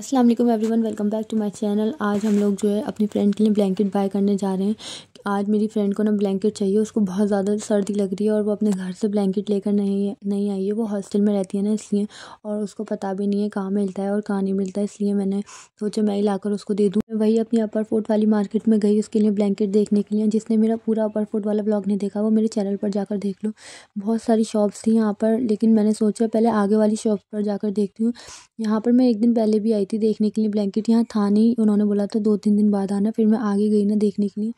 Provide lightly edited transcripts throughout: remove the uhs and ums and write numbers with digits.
अस्सलाम वालेकुम everyone, welcome back to my channel. आज हम लोग जो है अपनी फ्रेंड के लिए ब्लैंकेट बाय करने जा रहे हैं। आज मेरी फ्रेंड को ना ब्लैंकेट चाहिए, उसको बहुत ज़्यादा सर्दी लग रही है और वो अपने घर से ब्लैंकेट लेकर नहीं आई है। वो हॉस्टल में रहती है ना, इसलिए, और उसको पता भी नहीं है कहाँ मिलता है और कहाँ नहीं मिलता है, इसलिए मैंने सोचा मैं ही लाकर उसको दे दूँ। वही अपनी अपर फोर्ट वाली मार्केट में गई उसके लिए ब्लैंकेट देखने के लिए। जिसने मेरा पूरा अपर फोर्ट वाला ब्लॉग नहीं देखा वो मेरे चैनल पर जाकर देख लो। बहुत सारी शॉप्स थी यहाँ पर, लेकिन मैंने सोचा पहले आगे वाली शॉप पर जाकर देखती हूँ। यहाँ पर मैं एक दिन पहले भी आई थी देखने के लिए, ब्लैंकेट यहाँ था नहीं। उन्होंने बोला था 2-3 दिन बाद आना, फिर मैं आगे गई ना देखने के लिए,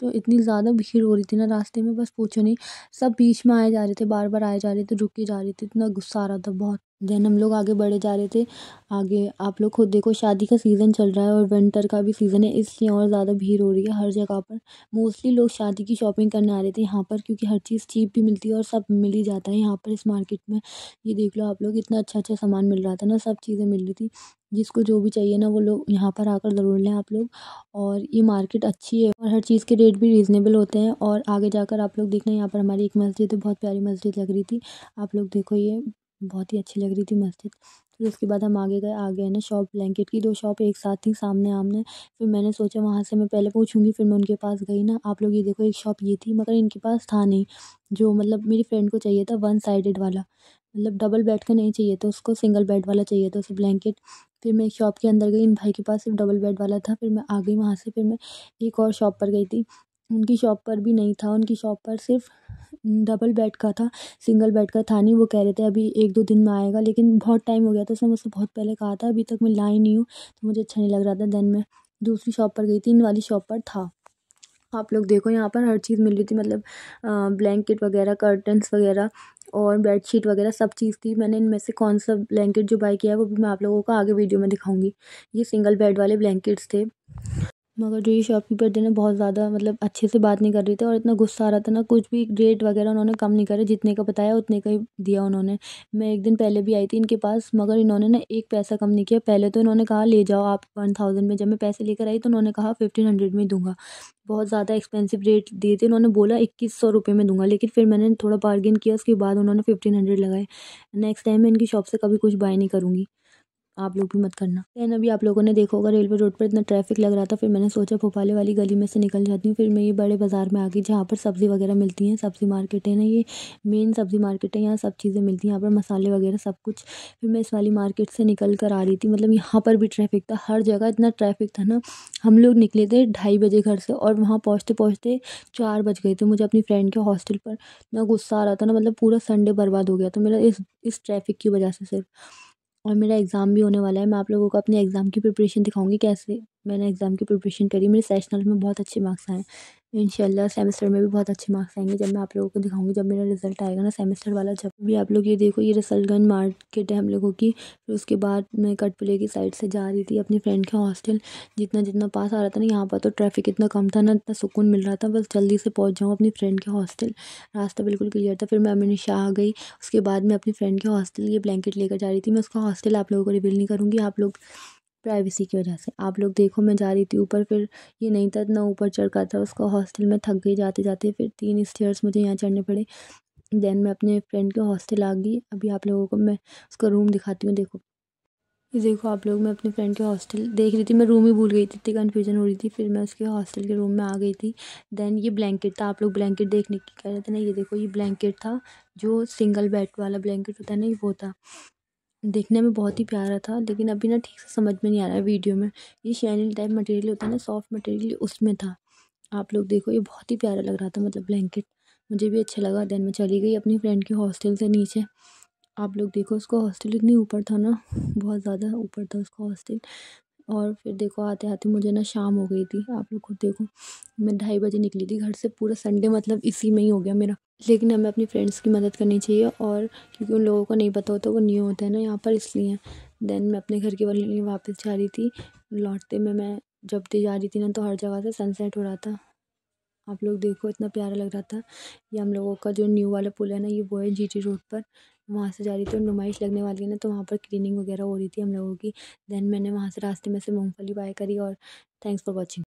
तो इतनी ज़्यादा भीड़ हो रही थी ना रास्ते में, बस पूछो नहीं। सब बीच में आए जा रहे थे, बार बार आए जा रहे थे, रुक के जा रहे थे, इतना गुस्सा आ रहा था बहुत। देन हम लोग आगे बढ़े जा रहे थे। आगे आप लोग खुद देखो, शादी का सीज़न चल रहा है और विंटर का भी सीज़न है, इसलिए और ज़्यादा भीड़ हो रही है हर जगह पर। मोस्टली लोग शादी की शॉपिंग करने आ रहे थे यहाँ पर, क्योंकि हर चीज़ चीप भी मिलती है और सब मिल ही जाता है यहाँ पर इस मार्केट में। ये देख लो आप लोग, इतना अच्छा अच्छा सामान मिल रहा था ना, सब चीज़ें मिल रही थी। जिसको जो भी चाहिए ना वो लोग यहाँ पर आकर ज़रूर लें आप लोग। और ये मार्केट अच्छी है और हर चीज़ के रेट भी रीज़नेबल होते हैं। और आगे जाकर आप लोग देखना, यहाँ पर हमारी एक मस्जिद है, बहुत प्यारी मस्जिद लग रही थी। आप लोग देखो, ये बहुत ही अच्छी लग रही थी मस्जिद। फिर उसके बाद हम आगे गए। आगे है ना शॉप, ब्लैंकेट की 2 शॉप एक साथ थी सामने आमने। फिर मैंने सोचा वहाँ से मैं पहले पूछूंगी, फिर मैं उनके पास गई ना। आप लोग ये देखो, एक शॉप ये थी मगर इनके पास था नहीं। जो मतलब मेरी फ्रेंड को चाहिए था वन साइडेड वाला, मतलब डबल बेड का नहीं चाहिए था उसको, सिंगल बेड वाला चाहिए था उसे ब्लैंकेट। फिर मैं एक शॉप के अंदर गई, इन भाई के पास सिर्फ डबल बेड वाला था। फिर मैं आ गई वहाँ से, फिर मैं एक और शॉप पर गई थी, उनकी शॉप पर भी नहीं था। उनकी शॉप पर सिर्फ डबल बेड का था, सिंगल बेड का था नहीं। वो कह रहे थे अभी 1-2 दिन में आएगा, लेकिन बहुत टाइम हो गया था, उसने मुझसे बहुत पहले कहा था, अभी तक मैं लाई नहीं हूँ, तो मुझे अच्छा नहीं लग रहा था। देन मैं दूसरी शॉप पर गई थी, इन वाली शॉप पर था। आप लोग देखो, यहाँ पर हर चीज़ मिल रही थी, मतलब ब्लैंकेट वगैरह, कर्टन्स वगैरह और बेडशीट वगैरह सब चीज़ थी। मैंने इनमें से कौन सा ब्लैंकेट जो बाय किया है वो भी मैं आप लोगों को आगे वीडियो में दिखाऊंगी। ये सिंगल बेड वाले ब्लैंकेट्स थे। मगर जो ये शॉपकीपर थे ना, बहुत ज़्यादा मतलब अच्छे से बात नहीं कर रही थी और इतना गुस्सा आ रहा था ना, कुछ भी रेट वगैरह उन्होंने कम नहीं करे, जितने का बताया उतने का ही दिया उन्होंने। मैं एक दिन पहले भी आई थी इनके पास, मगर इन्होंने ना एक पैसा कम नहीं किया। पहले तो इन्होंने कहा ले जाओ आप 1000 में, जब मैं पैसे लेकर आई तो उन्होंने कहा 1500 में दूंगा। बहुत ज़्यादा एक्सपेंसिव रेट दिए थे उन्होंने, बोला 2100 रुपये में दूंगा, लेकिन फिर मैंने थोड़ा बार्गेन किया, उसके बाद उन्होंने 1500 लगाए। नेक्स्ट टाइम मैं इनकी शॉप से कभी कुछ बाय नहीं करूँगी, आप लोग भी मत करना। देन अभी आप लोगों ने देखा होगा, रेलवे रोड पर इतना ट्रैफिक लग रहा था, फिर मैंने सोचा भोपाले वाली गली में से निकल जाती हूँ। फिर मैं ये बड़े बाज़ार में आ गई, जहाँ पर सब्ज़ी वगैरह मिलती हैं। सब्ज़ी मार्केट है ना, ये मेन सब्ज़ी मार्केट है, यहाँ सब चीज़ें मिलती हैं, यहाँ पर मसाले वगैरह सब कुछ। फिर मैं इस वाली मार्केट से निकल कर आ रही थी, मतलब यहाँ पर भी ट्रैफिक था, हर जगह इतना ट्रैफिक था ना। हम लोग निकले थे 2:30 बजे घर से और वहाँ पहुँचते पहुँचते 4 बज गए थे। मुझे अपनी फ्रेंड के हॉस्टल पर इतना गुस्सा आ रहा था ना, मतलब पूरा संडे बर्बाद हो गया था मेरा इस ट्रैफिक की वजह से सिर्फ। और मेरा एग्ज़ाम भी होने वाला है, मैं आप लोगों को अपने एग्ज़ाम की प्रिपरेशन दिखाऊंगी, कैसे मैंने एग्ज़ाम की प्रिपरेशन करी। मेरे सेशनल में बहुत अच्छे मार्क्स आए, इंशाल्लाह सेमेस्टर में भी बहुत अच्छे मार्क्स आएंगे, जब मैं आप लोगों को दिखाऊंगी, जब मेरा रिजल्ट आएगा ना सेमेस्टर वाला। जब भी आप लोग ये देखो, ये रसलगंज मार्केट है हम लोगों की। फिर उसके बाद मैं कटपुले की साइड से जा रही थी अपनी फ्रेंड के हॉस्टल। जितना जितना पास आ रहा था ना, यहाँ पर तो ट्रैफिक इतना कम था ना, इतना सुकून मिल रहा था, बस जल्दी से पहुँच जाऊँ अपनी फ्रेंड के हॉस्टल। रास्ता बिल्कुल क्लियर था। फिर मैं अमीनी आ गई। उसके बाद मैं अपनी फ्रेंड के हॉस्टल ये ब्लैंकेट लेकर जा रही थी। मैं उसका हॉस्टल आप लोगों को रिवील नहीं करूँगी, आप लोग प्राइवेसी की वजह से। आप लोग देखो, मैं जा रही थी ऊपर, फिर ये नहीं था इतना ऊपर चढ़ का था उसका हॉस्टल। में थक गई जाते जाते, फिर 3 स्टेयर्स मुझे यहाँ चढ़ने पड़े। देन मैं अपने फ्रेंड के हॉस्टल आ गई। अभी आप लोगों को मैं उसका रूम दिखाती हूँ। देखो, ये देखो आप लोग, मैं अपने फ्रेंड के हॉस्टल देख रही थी, मैं रूम ही भूल गई थी, इतनी कन्फ्यूजन हो रही थी। फिर मैं उसके हॉस्टल के रूम में आ गई थी। देन ये ब्लैंकेट था, आप लोग ब्लैंकेट देखने की कह रहे थे ना, ये देखो ये ब्लैंकेट था, जो सिंगल बेड वाला ब्लैंकेट होता है ना, ये वो था। देखने में बहुत ही प्यारा था, लेकिन अभी ना ठीक से समझ में नहीं आ रहा है वीडियो में। ये शैनिल टाइप मटेरियल होता है ना, सॉफ्ट मटेरियल, उसमें था। आप लोग देखो, ये बहुत ही प्यारा लग रहा था, मतलब ब्लैंकेट मुझे भी अच्छा लगा। देन मैं चली गई अपनी फ्रेंड के हॉस्टल से नीचे। आप लोग देखो, उसका हॉस्टल इतनी ऊपर था ना, बहुत ज़्यादा ऊपर था उसका हॉस्टल। और फिर देखो, आते आते मुझे ना शाम हो गई थी। आप लोग खुद देखो, मैं 2:30 बजे निकली थी घर से, पूरा संडे मतलब इसी में ही हो गया मेरा। लेकिन हमें अपनी फ्रेंड्स की मदद करनी चाहिए, और क्योंकि उन लोगों को नहीं पता होता, वो न्यू होता है ना यहाँ पर, इसलिए। देन मैं अपने घर के वाले लिए वापस जा रही थी। लौटते में मैं जब भी जा रही थी ना, तो हर जगह से सनसेट हो रहा था। आप लोग देखो, इतना प्यारा लग रहा था। ये हम लोगों का जो न्यू वाला पुल है ना, ये वो है जीटी रोड पर। वहाँ से जा रही थी और नुमाइश लगने वाली है ना, तो वहाँ पर क्लीनिंग वगैरह हो रही थी हम लोगों की। देन मैंने वहाँ से रास्ते में से मूंगफली बाय करी। और थैंक्स फॉर वॉचिंग।